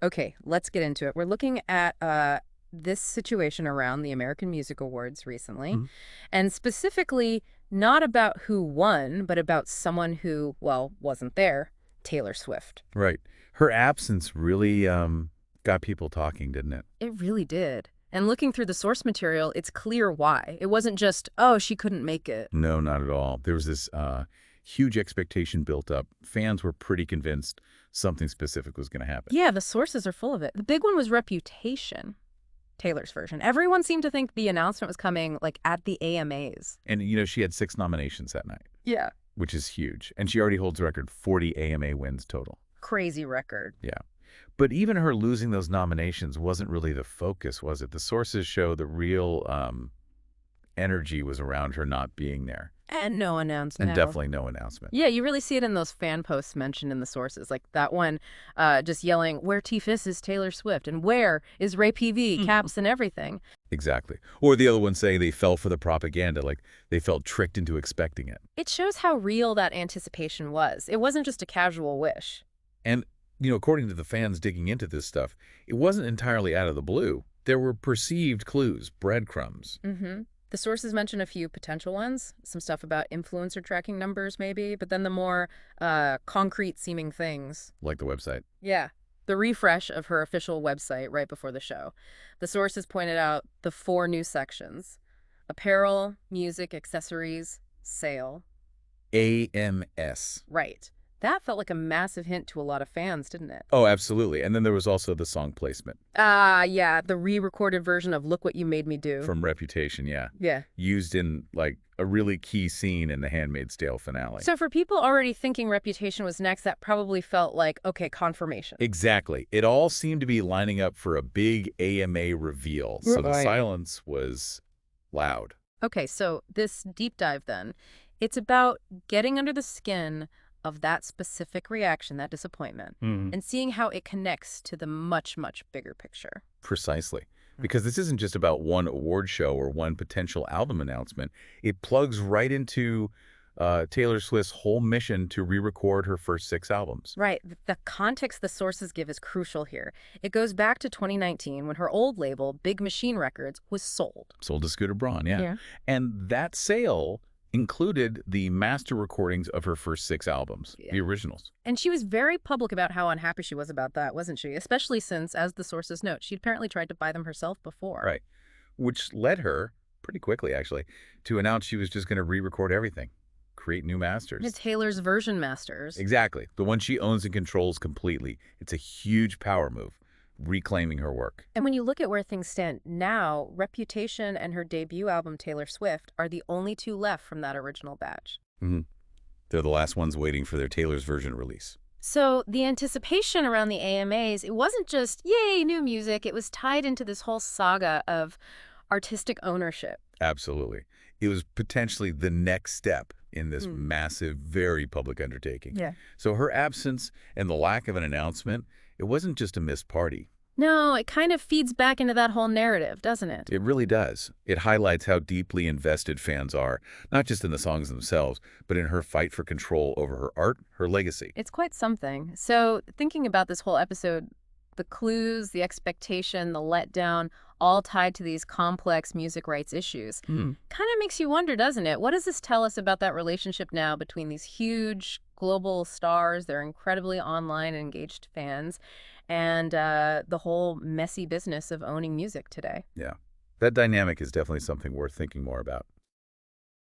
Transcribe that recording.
Okay, let's get into it. We're looking at this situation around the American Music Awards recently, Mhm. and specifically not about who won, but about someone who, well, wasn't there, Taylor Swift. Right. Her absence really got people talking, didn't it? It really did. And looking through the source material, it's clear why. It wasn't just, oh, she couldn't make it. No, not at all. There was this huge expectation built up. Fans were pretty convinced something specific was going to happen. Yeah, the sources are full of it. The big one was Reputation, Taylor's version. Everyone seemed to think the announcement was coming, like, at the AMAs. And, she had 6 nominations that night, Yeah. which is huge. And she already holds the record 40 AMA wins total. Crazy record. Yeah. But even her losing those nominations wasn't really the focus, was it? The sources show the real energy was around her not being there. And no announcement. And definitely no announcement. Yeah, you really see it in those fan posts mentioned in the sources. Like that one just yelling, where T-Fizz is Taylor Swift, and where is Ray PV, caps and everything. Exactly. Or the other one saying they fell for the propaganda, like they felt tricked into expecting it. It shows how real that anticipation was. It wasn't just a casual wish. And, according to the fans digging into this stuff, it wasn't entirely out of the blue. There were perceived clues, breadcrumbs. Mm-hmm. The sources mention a few potential ones, some stuff about influencer tracking numbers maybe, but then the more concrete-seeming things. Like the website. Yeah, the refresh of her official website right before the show. The sources pointed out the 4 new sections: apparel, music, accessories, sale. AMS. Right. That felt like a massive hint to a lot of fans, didn't it? Oh, absolutely. And then there was also the song placement. Yeah, the re-recorded version of Look What You Made Me Do. From Reputation, yeah. Yeah. Used in, a really key scene in the Handmaid's Tale finale. So for people already thinking Reputation was next, that probably felt like, okay, confirmation. Exactly. It all seemed to be lining up for a big AMA reveal, so the Right. silence was loud. Okay, so this deep dive then, it's about getting under the skin of that specific reaction, that disappointment, and seeing how it connects to the much, much bigger picture. Precisely. Because this isn't just about one award show or one potential album announcement. It plugs right into Taylor Swift's whole mission to re-record her first 6 albums. Right. The context the sources give is crucial here. It goes back to 2019 when her old label, Big Machine Records, was sold. Sold to Scooter Braun, yeah. Yeah. And that sale included the master recordings of her first 6 albums, the originals. And she was very public about how unhappy she was about that, wasn't she? Especially since, as the sources note, she'd apparently tried to buy them herself before. Right. Which led her, pretty quickly actually, to announce she was just going to re-record everything, create new masters. It's Taylor's version masters. Exactly. The one she owns and controls completely. It's a huge power move, reclaiming her work. And when you look at where things stand now, Reputation and her debut album, Taylor Swift, are the only 2 left from that original batch. They're the last ones waiting for their Taylor's version release. So the anticipation around the AMAs, it wasn't just, yay, new music. It was tied into this whole saga of artistic ownership. Absolutely. It was potentially the next step in this massive, very public undertaking. Yeah. So her absence and the lack of an announcement, it wasn't just a missed party. No, it kind of feeds back into that whole narrative, doesn't it? It really does. It highlights how deeply invested fans are, not just in the songs themselves, but in her fight for control over her art, her legacy. It's quite something. So thinking about this whole episode, the clues, the expectation, the letdown, all tied to these complex music rights issues, kind of makes you wonder, doesn't it? What does this tell us about that relationship now between these huge global stars, their incredibly online and engaged fans, and the whole messy business of owning music today? Yeah. That dynamic is definitely something worth thinking more about.